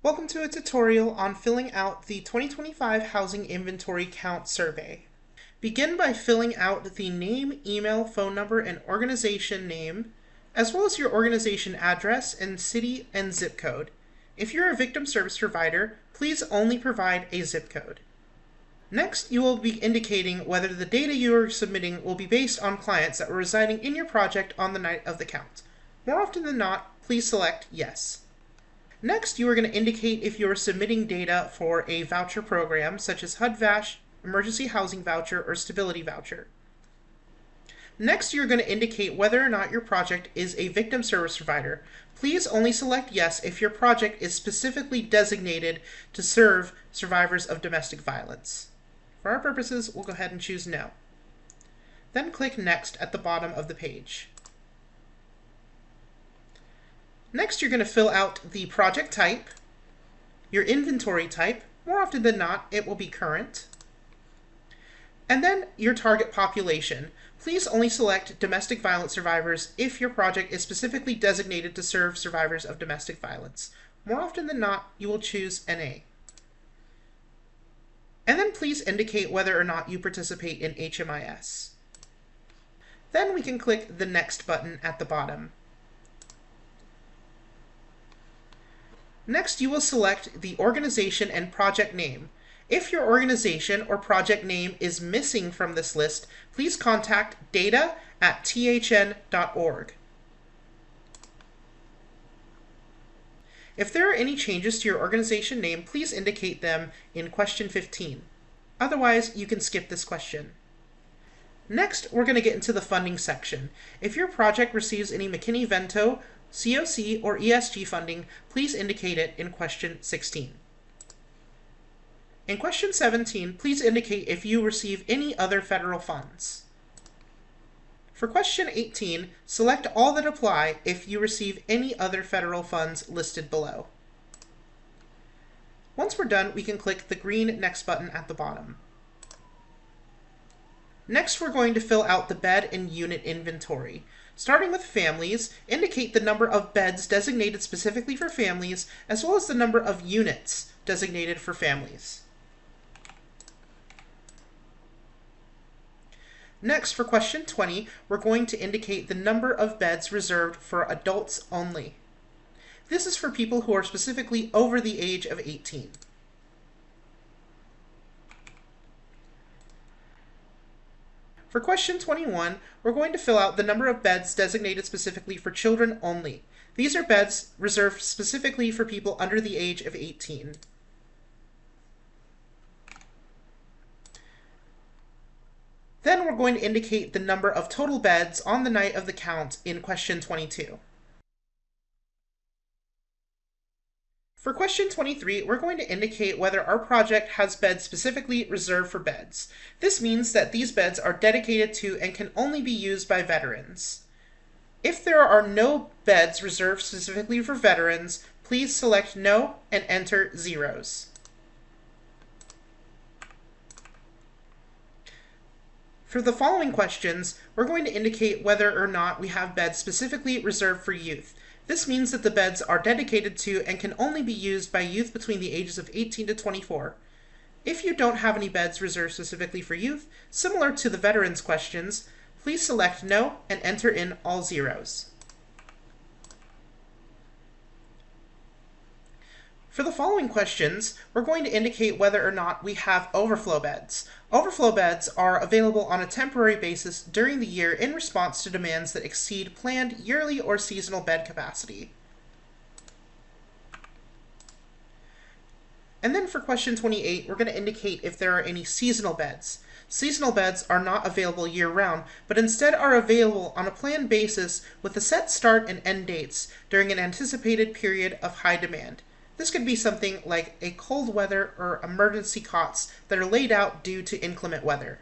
Welcome to a tutorial on filling out the 2025 Housing Inventory Count Survey. Begin by filling out the name, email, phone number, and organization name, as well as your organization address and city and zip code. If you're a victim service provider, please only provide a zip code. Next, you will be indicating whether the data you are submitting will be based on clients that were residing in your project on the night of the count. More often than not, please select yes. Next, you are going to indicate if you are submitting data for a voucher program such as HUD-VASH, Emergency Housing Voucher, or Stability Voucher. Next, you're going to indicate whether or not your project is a victim service provider. Please only select yes if your project is specifically designated to serve survivors of domestic violence. For our purposes, we'll go ahead and choose no. Then click Next at the bottom of the page. Next, you're going to fill out the project type, your inventory type. More often than not, it will be current. And then your target population. Please only select domestic violence survivors if your project is specifically designated to serve survivors of domestic violence. More often than not, you will choose NA. And then please indicate whether or not you participate in HMIS. Then we can click the Next button at the bottom. Next, you will select the organization and project name. If your organization or project name is missing from this list, please contact data@thn.org. If there are any changes to your organization name, please indicate them in question 15. Otherwise, you can skip this question. Next, we're going to get into the funding section. If your project receives any McKinney-Vento, COC, or ESG funding, please indicate it in question 16. In question 17, please indicate if you receive any other federal funds. For question 18, select all that apply if you receive any other federal funds listed below. Once we're done, we can click the green Next button at the bottom. Next, we're going to fill out the bed and unit inventory. Starting with families, indicate the number of beds designated specifically for families, as well as the number of units designated for families. Next, for question 20, we're going to indicate the number of beds reserved for adults only. This is for people who are specifically over the age of 18. For question 21, we're going to fill out the number of beds designated specifically for children only. These are beds reserved specifically for people under the age of 18. Then we're going to indicate the number of total beds on the night of the count in question 22. For question 23, we're going to indicate whether our project has beds specifically reserved for beds. This means that these beds are dedicated to and can only be used by veterans. If there are no beds reserved specifically for veterans, please select no and enter zeros. For the following questions, we're going to indicate whether or not we have beds specifically reserved for youth. This means that the beds are dedicated to and can only be used by youth between the ages of 18 to 24. If you don't have any beds reserved specifically for youth, similar to the veterans questions, please select no and enter in all zeros. For the following questions, we're going to indicate whether or not we have overflow beds. Overflow beds are available on a temporary basis during the year in response to demands that exceed planned yearly or seasonal bed capacity. And then for question 28, we're going to indicate if there are any seasonal beds. Seasonal beds are not available year-round, but instead are available on a planned basis with a set start and end dates during an anticipated period of high demand. This could be something like a cold weather or emergency cots that are laid out due to inclement weather.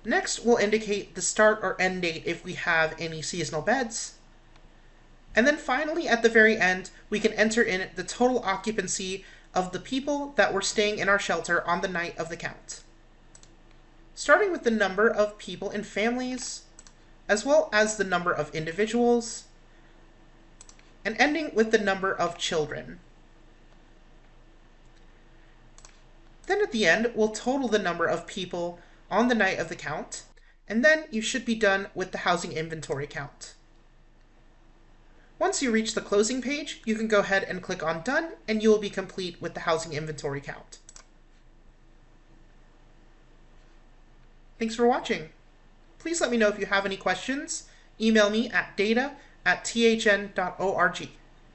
Next, we'll indicate the start or end date if we have any seasonal beds. And then finally, at the very end, we can enter in the total occupancy of the people that were staying in our shelter on the night of the count. Starting with the number of people in families, as well as the number of individuals, and ending with the number of children. Then at the end, we'll total the number of people on the night of the count, and then you should be done with the housing inventory count. Once you reach the closing page, you can go ahead and click on Done, and you will be complete with the housing inventory count. Thanks for watching. Please let me know if you have any questions. Email me at data@thn.org.